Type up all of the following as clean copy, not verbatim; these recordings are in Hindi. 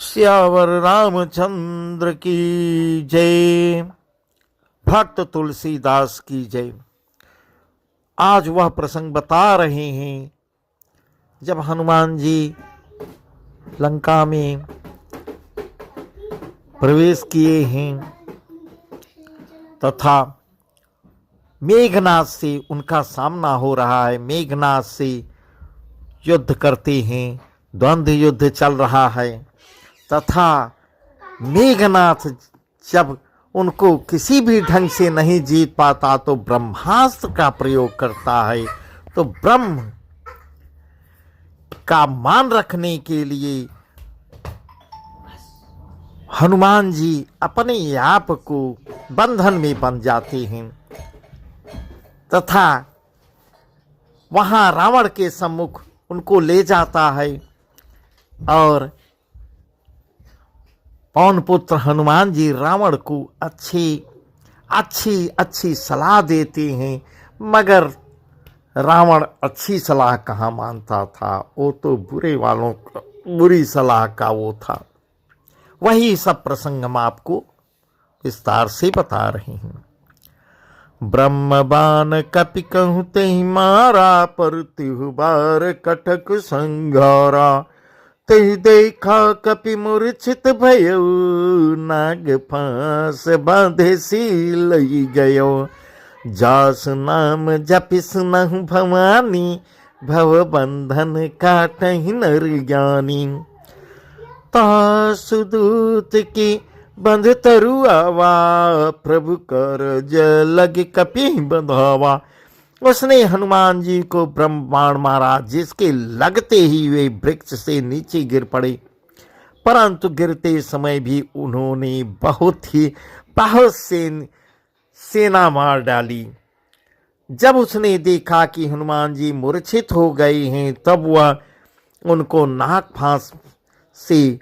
सियावर रामचंद्र की जय। भक्त तुलसीदास की जय। आज वह प्रसंग बता रहे हैं जब हनुमान जी लंका में प्रवेश किए हैं तथा मेघनाद से उनका सामना हो रहा है। मेघनाद से युद्ध करते हैं, द्वंद्व युद्ध चल रहा है तथा मेघनाथ जब उनको किसी भी ढंग से नहीं जीत पाता तो ब्रह्मास्त्र का प्रयोग करता है। तो ब्रह्म का मान रखने के लिए हनुमान जी अपने आप को बंधन में बंध जाते हैं तथा वहां रावण के सम्मुख उनको ले जाता है और पवन पुत्र हनुमान जी रावण को अच्छी सलाह देते हैं, मगर रावण अच्छी सलाह कहाँ मानता था, वो तो बुरे वालों का बुरी सलाह का वो था। वही सब प्रसंग हम आपको विस्तार से बता रहे हैं। ब्रह्म बाण कपि कहूँ तेहि मारा, पर तिहु बार कटक संघारा। तेहि देखा कपि मूर्छित भयो, नाग फांस बांधे सीलई गयो। जास नाम जपिस नहु भवानी, भव बंधन काटहि नर ज्ञानी। तासुदूत की बंध तरुआवा, प्रभु कर लग कपि बंधावा। उसने हनुमान जी को ब्रह्म बाण मारा, जिसके लगते ही वे वृक्ष से नीचे गिर पड़े, परंतु गिरते समय भी उन्होंने बहुत से सेना मार डाली। जब उसने देखा कि हनुमान जी मूर्छित हो गए हैं, तब वह उनको नाग फांस से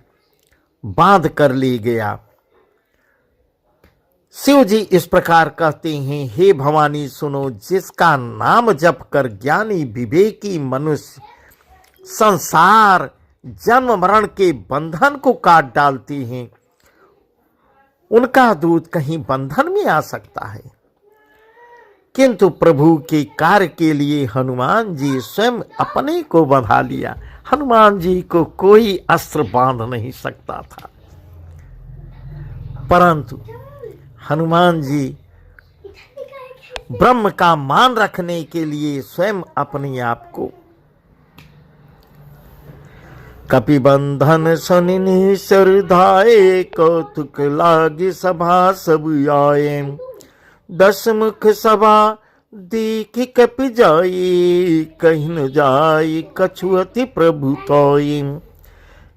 बांध कर ले गया। शिव जी इस प्रकार कहते हैं, हे भवानी सुनो, जिसका नाम जप कर ज्ञानी विवेकी मनुष्य संसार जन्म मरण के बंधन को काट डालते हैं, उनका दूत कहीं बंधन में आ सकता है। किंतु प्रभु के कार्य के लिए हनुमान जी स्वयं अपने को बंधा लिया। हनुमान जी को कोई अस्त्र बांध नहीं सकता था, परंतु हनुमान जी ब्रह्म का मान रखने के लिए स्वयं अपने आप को कपि बंधन सुनि सरधाए, कौतुक लागी सभा सब आए। 10 मुख सभा देख कपि जाई, कहीं न जाई कछुअति प्रभु तोई।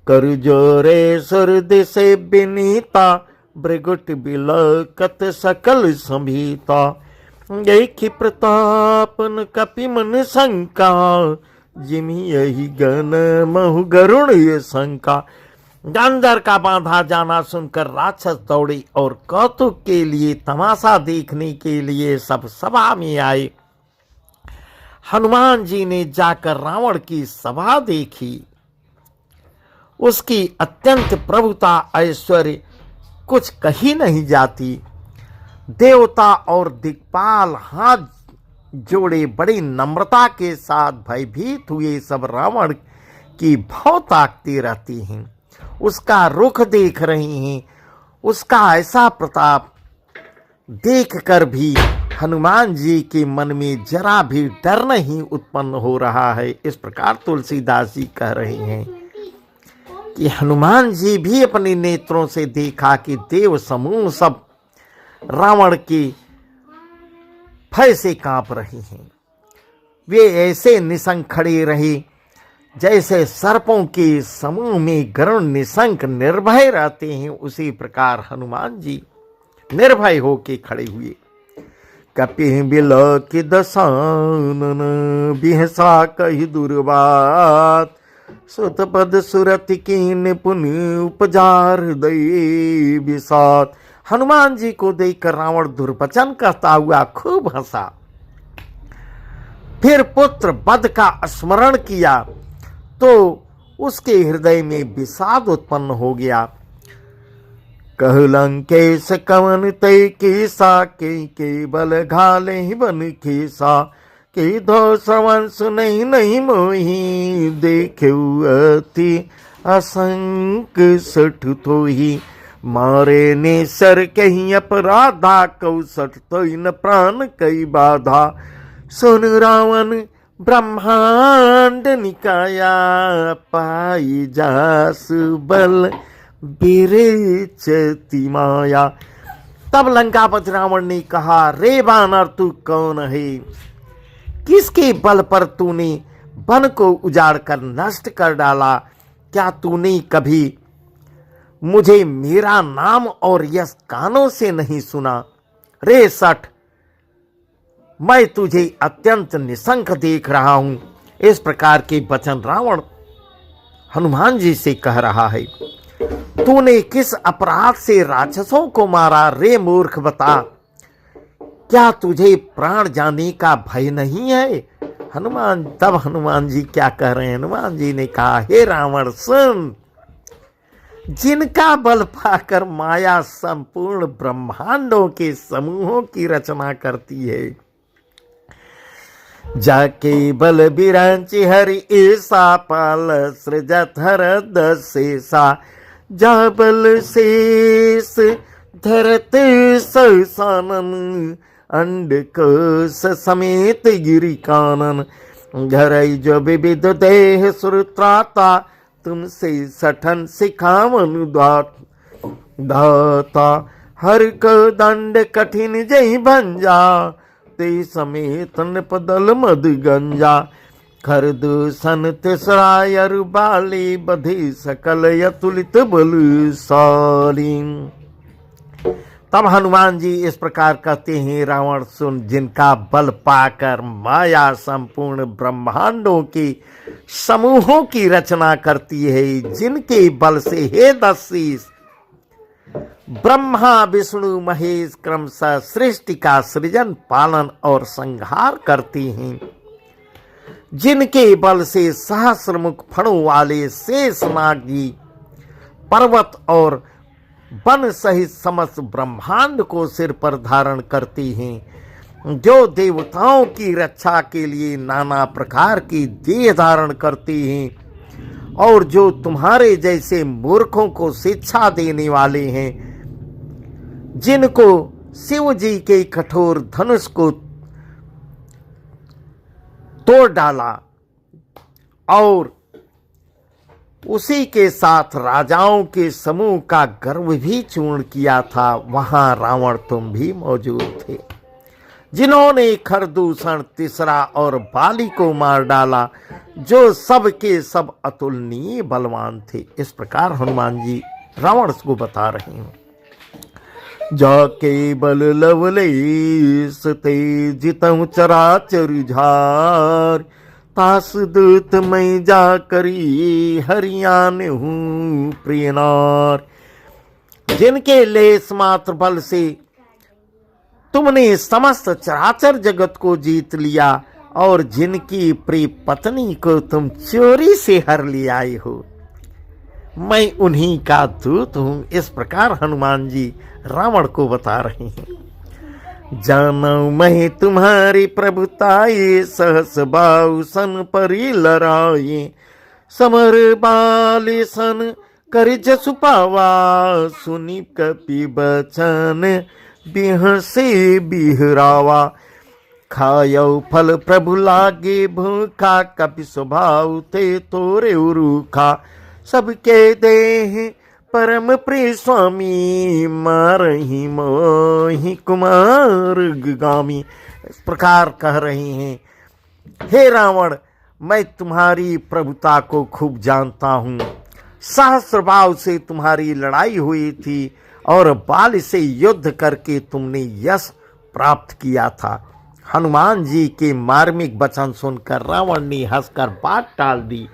कर जोरे सुर दिसे बिनीता, भृगुट बिलकत सकल संभीता। देखि प्रतापन कपि मन शंका, जिमि यही गण महु गरुण ये शंका। गंधर का बांधा जाना सुनकर राक्षस दौड़े और कौतुक के लिए, तमाशा देखने के लिए सब सभा में आए। हनुमान जी ने जाकर रावण की सभा देखी। उसकी अत्यंत प्रभुता ऐश्वर्य कुछ कही नहीं जाती। देवता और दिक्पाल हाथ जोड़े बड़ी नम्रता के साथ भयभीत हुए सब रावण की भौ ताकती रहती हैं, उसका रुख देख रही हैं। उसका ऐसा प्रताप देखकर भी हनुमान जी के मन में जरा भी डर नहीं उत्पन्न हो रहा है। इस प्रकार तुलसीदास जी कह रहे हैं कि हनुमान जी भी अपने नेत्रों से देखा कि देव समूह सब रावण के भय से कांप रहे हैं। वे ऐसे निशंक खड़े रहे जैसे सर्पों के समूह में गरुड़ निशंक निर्भय रहते हैं, उसी प्रकार हनुमान जी निर्भय होके खड़े हुए। कपि बिलक दसानन, बिहसा कहि दुर्बात। सुत पद सुरति कीन पुनि उपजार दई बिसात। हनुमान जी को देखकर रावण दुर्वचन कहता हुआ खूब हंसा। फिर पुत्र वध का स्मरण किया तो उसके हृदय में विषाद उत्पन्न हो गया। कहलंकेश कवन तय केसा के बल घाले बन केसा के धो श्रवण सुनई नहीं मोही देखे अति असंक सठ थोही मारे ने सर कहीं अपराधा कौसठ तो इन प्राण कई बाधा सुन रावण ब्रह्मांड निकाया पाई जास बल बिरेचति माया। तब लंकापति रावण ने कहा, रे वानर तू कौन है? किसके बल पर तूने वन को उजाड़ कर नष्ट कर डाला? क्या तूने कभी मुझे मेरा नाम और यश कानों से नहीं सुना? रे सठ, मैं तुझे अत्यंत निशंक देख रहा हूं। इस प्रकार के वचन रावण हनुमान जी से कह रहा है। तूने किस अपराध से राक्षसों को मारा? रे मूर्ख बता, क्या तुझे प्राण जाने का भय नहीं है? तब हनुमान जी क्या कह रहे हैं? हनुमान जी ने कहा, हे रावण सुन, जिनका बल पाकर माया संपूर्ण ब्रह्मांडों के समूहों की रचना करती है, जाके बल बिरांची हरि ऐसा पाल सृजत हर दशेसा जा बल शेष धरत ससानन अंडकोश समेत गिरि कानन घरई जो विविध देह सुरत्राता तुमसे सठन सिखावन दाता हर को दंड कठिन जय भंजा ते समेत नपदल मद गंजा खर दूषण तिसरायर बाली बधे सकल यतुलित बलशाली। तब हनुमान जी इस प्रकार कहते हैं, रावण सुन, जिनका बल पाकर माया संपूर्ण ब्रह्मांडों के समूहों की रचना करती है, जिनके बल से हे दशीष ब्रह्मा विष्णु महेश क्रमशः सृष्टि का सृजन पालन और संहार करती हैं, जिनके बल से सहस्रमुख फणों वाले शेषनाग जी पर्वत और वन सहित समस्त ब्रह्मांड को सिर पर धारण करती हैं, जो देवताओं की रक्षा के लिए नाना प्रकार की देह धारण करती हैं और जो तुम्हारे जैसे मूर्खों को शिक्षा देने वाले हैं, जिनको शिव जी के कठोर धनुष को तोड़ डाला और उसी के साथ राजाओं के समूह का गर्व भी चूर्ण किया था, वहां रावण तुम भी मौजूद थे, जिन्होंने खरदूषण तीसरा और बाली को मार डाला, जो सब के सब अतुलनीय बलवान थे। इस प्रकार हनुमान जी रावण को बता रहे हैं। जाके बल लवलेश तेजितम चराचर झार तास दूत मैं जा करी हरियान हूँ प्रियनार। जिनके लेस मात्र बल से तुमने समस्त चराचर जगत को जीत लिया और जिनकी प्रिय पत्नी को तुम चोरी से हर ले आए हो, मैं उन्हीं का दूत हूं। इस प्रकार हनुमान जी रावण को बता रहे हैं। जानो मैं तुम्हारी प्रभुताए सहस बाऊ सन परी लड़ाए समर बाले सन कर जसु पावा सुनी कपि बचन बिह से बिहरावा खायो फल प्रभु लागे भूखा कपि स्वभाव ते तोरे उरूखा सबके देह परम प्रिय स्वामी मारही मोहि कुमार गामी। इस प्रकार कह रहे हैं, हे रावण, मैं तुम्हारी प्रभुता को खूब जानता हूँ। सहस्र भाव से तुम्हारी लड़ाई हुई थी और बाल से युद्ध करके तुमने यश प्राप्त किया था। हनुमान जी के मार्मिक वचन सुनकर रावण ने हंसकर बात टाल दी।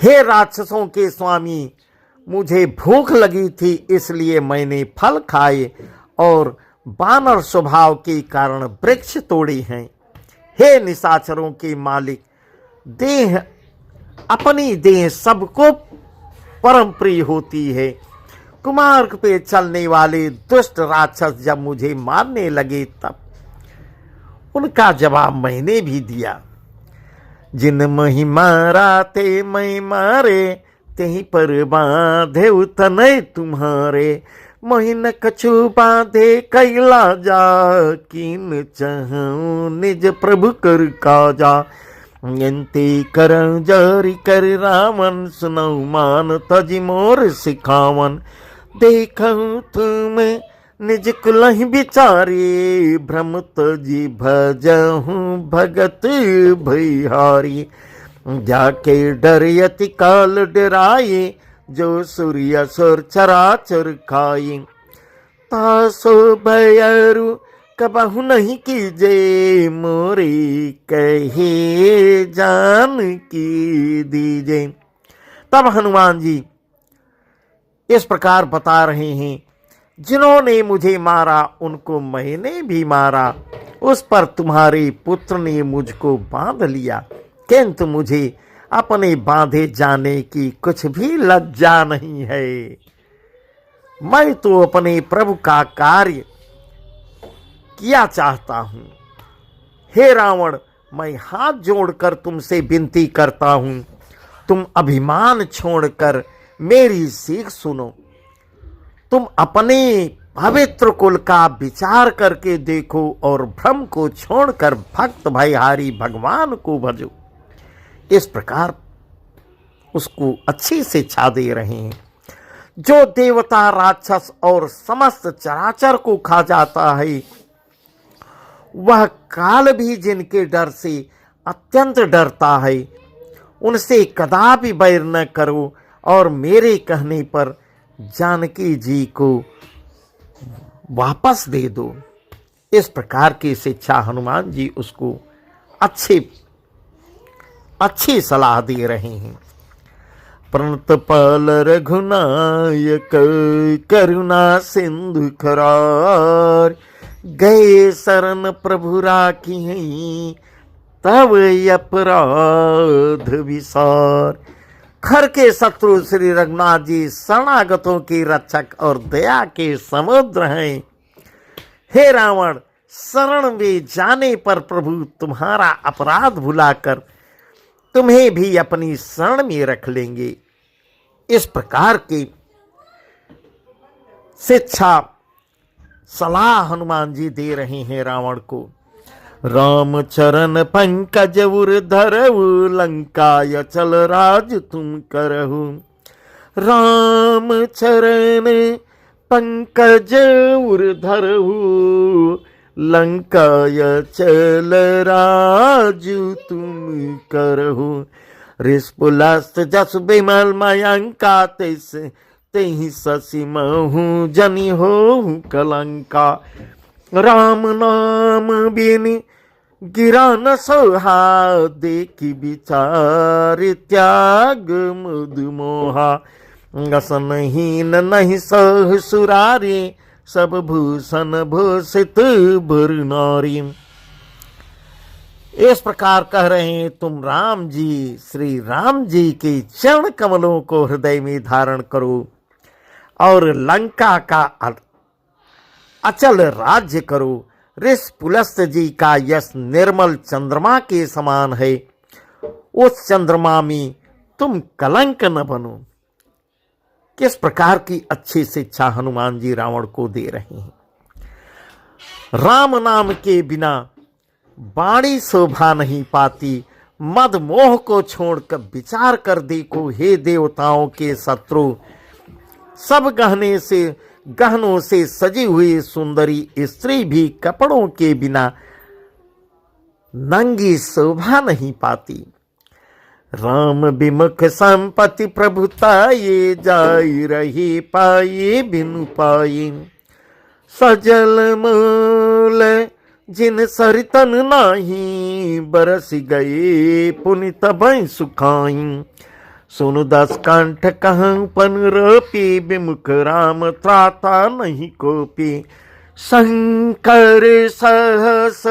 हे राक्षसों के स्वामी, मुझे भूख लगी थी, इसलिए मैंने फल खाए और बानर स्वभाव के कारण वृक्ष तोड़े हैं। हे निशाचरों के मालिक, देह अपनी देह सबको परम प्रिय होती है। कुमार्ग पे चलने वाले दुष्ट राक्षस जब मुझे मारने लगे तब उनका जवाब मैंने भी दिया, जिन मही मारा ते मैं मारे, तेही पर बांधे उतने तुम्हारे, महीन कछु बांधे कैला जा, कीन चाहूं निज प्रभु कर काजा, यंती कर जारी कर रावण, सुनऊ मान तजी मोर सिखावन, देखूं तुम्हें निज कुलहि बिचारी, भ्रम तजी भजहूं भगत भैहारी, जाके डरियति काल डराए, जो सूर्य सुर चराचर खाई, तासो भयरु कबहु नहीं कीजे, मोरी कहे जान की दीजे। तब हनुमान जी इस प्रकार बता रहे हैं, जिन्होंने मुझे मारा उनको मैंने भी मारा, उस पर तुम्हारे पुत्र ने मुझको बांध लिया, किंतु मुझे अपने बांधे जाने की कुछ भी लज्जा नहीं है। मैं तो अपने प्रभु का कार्य किया चाहता हूं। हे रावण, मैं हाथ जोड़कर तुमसे विनती करता हूं, तुम अभिमान छोड़कर मेरी सीख सुनो। तुम अपने पवित्र कुल का विचार करके देखो और भ्रम को छोड़कर भक्त भयहारी भगवान को भजो। इस प्रकार उसको अच्छी शिक्षा दे रहे हैं। जो देवता, राक्षस और समस्त चराचर को खा जाता है, वह काल भी जिनके डर से अत्यंत डरता है, उनसे कदापि बैर न करो और मेरे कहने पर जानकी जी को वापस दे दो। इस प्रकार की शिक्षा हनुमान जी उसको अच्छी सलाह दे रहे हैं। प्रणत पाल रघुनायक, करुणा सिंधु खरार, गए शरण प्रभु राखी हैं, तब अपराध विसार। खर के शत्रु श्री रघुनाथ जी शरणागतों के रक्षक और दया के समुद्र हैं। हे रावण, शरण में जाने पर प्रभु तुम्हारा अपराध भुलाकर तुम्हें भी अपनी शरण में रख लेंगे। इस प्रकार की शिक्षा सलाह हनुमान जी दे रहे हैं रावण को। राम चरण पंकज उर धरहु, लंकाय चल राज तुम करहु। राम चरण पंकज उर धरहु, लंकाय चल राज तुम करहु। रिस्पुलस्त जस बिमल मयंका, तेहि शशि महु जनि होहु कलंका। राम नाम बिन गिरा न सोहा, देखि विचार त्याग मुदु मोहा। गसनहीन नहीं सह सुरारी, सब भूषण भूषित भर नारी। इस प्रकार कह रहे हैं, तुम राम जी, श्री राम जी के चरण कमलों को हृदय में धारण करो और लंका का अचल राज्य करो। ऋषपुलस्त जी का यश निर्मल चंद्रमा के समान है, उस चंद्रमा में तुम कलंक न बनो। किस प्रकार की अच्छी शिक्षा हनुमान जी रावण को दे रहे हैं। राम नाम के बिना वाणी शोभा नहीं पाती। मद मोह को छोड़कर विचार कर देखो हे देवताओं के शत्रु, सब गहनों से सजी हुई सुंदरी स्त्री भी कपड़ों के बिना नंगी शोभा नहीं पाती। राम विमुख संपत्ति प्रभुता, ये जाई रही पाई बिनु पाई। सजल मूल जिन सरितन नाही, बरस गए पुनित भय सुखाई। सुनु दस कंठ कहूं पन रोपी, विमुख राम त्राता नहीं कोपी। शंकर सहस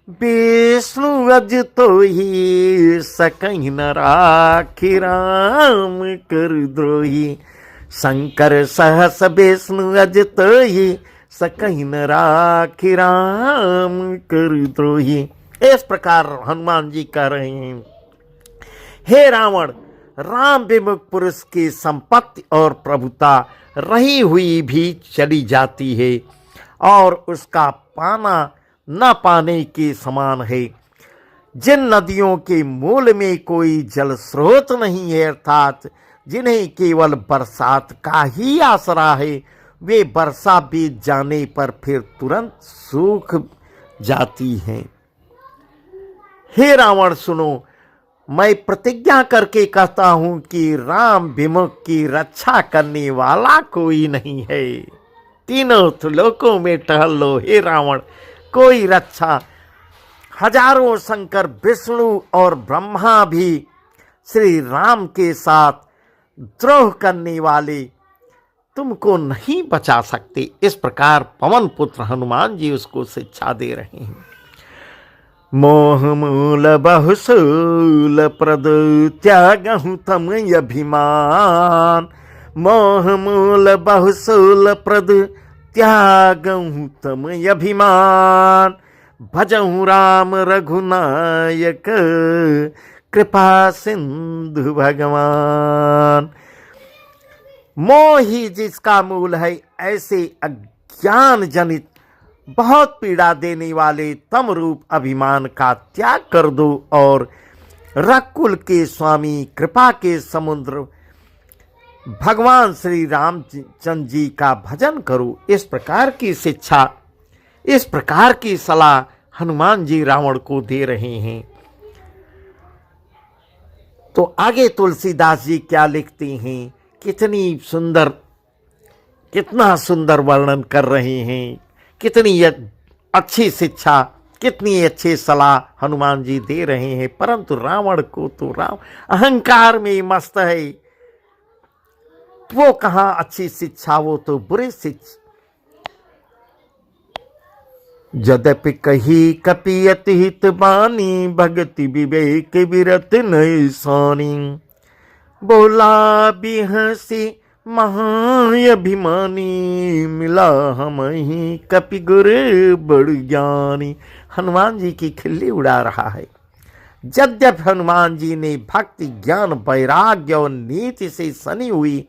विष्णु अज तो ही सकहि न राखी राम कर द्रोही। शंकर सहस विष्णु अज तो ही सकहि न राखी राम कर द्रोही। इस प्रकार हनुमान जी कह रहे हैं, हे रावण, राम विमुख पुरुष की संपत्ति और प्रभुता रही हुई भी चली जाती है और उसका पाना न पाने के समान है। जिन नदियों के मूल में कोई जल स्रोत नहीं है, अर्थात जिन्हें केवल बरसात का ही आसरा है, वे वर्षा बीत जाने पर फिर तुरंत सूख जाती हैं। हे रावण सुनो, मैं प्रतिज्ञा करके कहता हूं कि राम विमुख की रक्षा करने वाला कोई नहीं है। तीनों लोकों में टहल लो हे रावण, कोई रक्षा, हजारों शंकर विष्णु और ब्रह्मा भी श्री राम के साथ द्रोह करने वाले तुमको नहीं बचा सकते। इस प्रकार पवन पुत्र हनुमान जी उसको शिक्षा दे रहे हैं। मोह मूल बहुसूल प्रद त्यागहु तम अभिमान। मोह मूल बहुसूल प्रद त्यागहु तम अभिमान। भजहु राम रघुनायक कृपा सिंधु भगवान। मोह ही जिसका मूल है, ऐसे अज्ञान जनित बहुत पीड़ा देने वाले तम रूप अभिमान का त्याग कर दो और रघुकुल के स्वामी कृपा के समुद्र भगवान श्री रामचंद्र जी का भजन करो। इस प्रकार की शिक्षा, इस प्रकार की सलाह हनुमान जी रावण को दे रहे हैं। तो आगे तुलसीदास जी क्या लिखते हैं, कितनी सुंदर, कितना सुंदर वर्णन कर रहे हैं, कितनी अच्छी शिक्षा, कितनी अच्छी सलाह हनुमान जी दे रहे हैं। परंतु रावण को तो राम अहंकार में मस्त है, वो कहाँ अच्छी शिक्षा, वो तो बुरी शिक्षा। यद्यपि कही कपियत हित बानी, भगति विवेक विरत नहीं सानी। बोला बिहसी महाअभिमानी, मिला हमहि कपि गुर बड़ ज्ञानी। हनुमान जी की खिल्ली उड़ा रहा है। यद्यपि हनुमान जी ने भक्ति, ज्ञान, वैराग्य और नीति से सनी हुई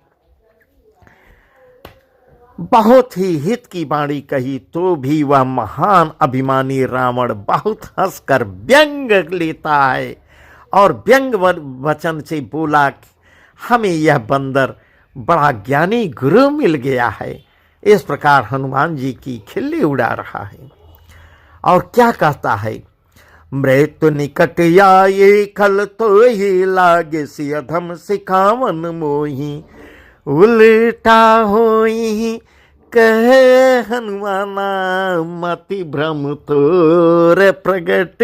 बहुत ही हित की वाणी कही, तो भी वह महान अभिमानी रावण बहुत हंसकर व्यंग लेता है और व्यंग वचन से बोला कि हमें यह बंदर बड़ा ज्ञानी गुरु मिल गया है। इस प्रकार हनुमान जी की खिल्ली उड़ा रहा है। और क्या कहता है, मृत्यु निकट आए खल तो ही लागे सी अधम सिखावन मोही। उल्टा होई कहे हनुमाना, मति भ्रम तोर प्रगट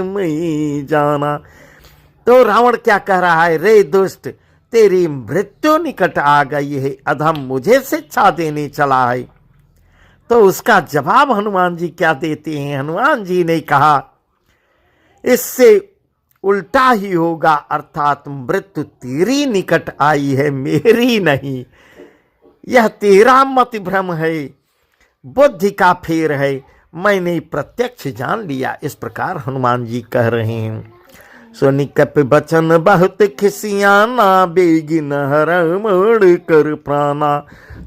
मई जाना। तो रावण क्या कह रहा है, रे दुष्ट, तेरी मृत्यु निकट आ गई है, अधम मुझे शिक्षा देने चला है। तो उसका जवाब हनुमान जी क्या देते हैं। हनुमान जी ने कहा, इससे उल्टा ही होगा, अर्थात मृत्यु तेरी निकट आई है, मेरी नहीं। यह तेरा मत भ्रम है, बुद्धि का फेर है, मैंने प्रत्यक्ष जान लिया। इस प्रकार हनुमान जी कह रहे हैं। सुनि कपि बचन बहुत खिसियाना, बेगिन हर मोड़ कर प्राणा।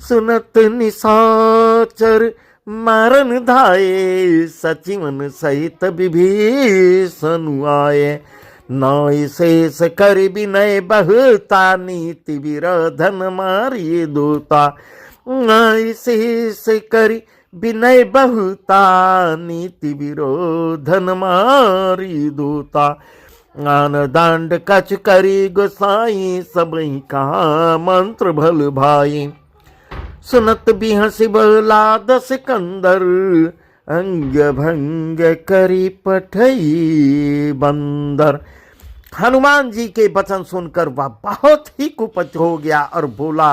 सुनत निशाचर मारन धाये, सचिवन सहित विभीषण आए। नौ शेष कर विनय बहुता, नीति विरोधन मारिये दूता। नौ शेष कर विनय बहुता, नीति विरोधन मारिये दूता। आन दांड कछ करी गोसाई, सबही कहा मंत्र भल भाई। सुनत बिहसी बोला दस कंदर, अंग भंग करी पठई बंदर। हनुमान जी के वचन सुनकर वह बहुत ही कुपित हो गया और बोला,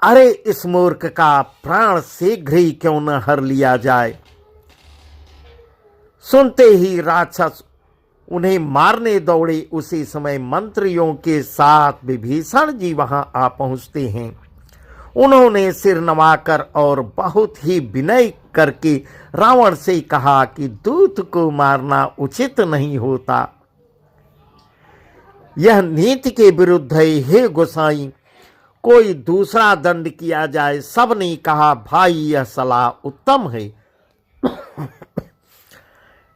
अरे इस मूर्ख का प्राण शीघ्र ही क्यों न हर लिया जाए। सुनते ही राक्षस उन्हें मारने दौड़े। उसी समय मंत्रियों के साथ विभीषण जी वहां आ पहुंचते हैं। उन्होंने सिर नवाकर और बहुत ही विनय करके रावण से कहा कि दूत को मारना उचित नहीं होता, यह नीति के विरुद्ध है। हे गोसाई, कोई दूसरा दंड किया जाए। सबने कहा, भाई यह सलाह उत्तम है।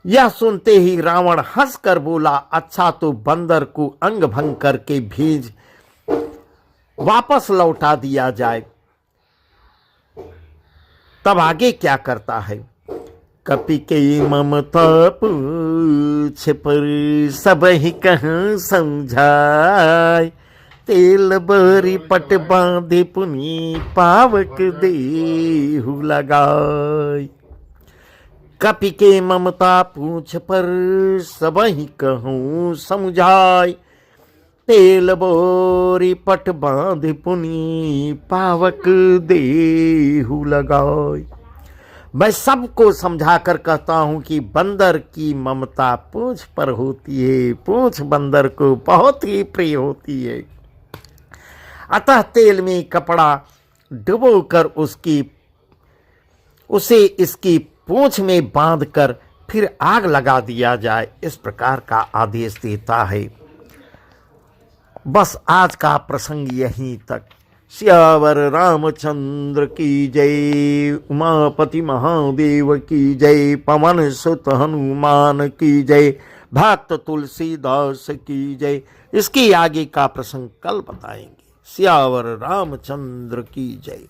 यह सुनते ही रावण हंसकर बोला, अच्छा तो बंदर को अंग भंग करके भेज वापस लौटा दिया जाए। तब आगे क्या करता है? कपि के ममता पूछ पर सब ही कहाँ समझाए, तेल बरी पट बांधे पुनी पावक देहु लगाए। कपि के ममता पूछ पर सब ही कहूँ समझाए, तेल बोरी पट बांध पुनी पावक देहु लगाए। मैं सबको समझा कर कहता हूँ कि बंदर की ममता पूंछ पर होती है, पूंछ बंदर को बहुत ही प्रिय होती है। अतः तेल में कपड़ा डुबोकर उसे इसकी पूंछ में बांधकर फिर आग लगा दिया जाए, इस प्रकार का आदेश देता है। बस आज का प्रसंग यहीं तक। सियावर रामचंद्र की जय, उमापति महादेव की जय, पवन सुत हनुमान की जय, भक्त तुलसीदास की जय। इसके आगे का प्रसंग कल बताएंगे। सियावर रामचंद्र की जय।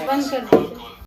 बंद कर दीजिए।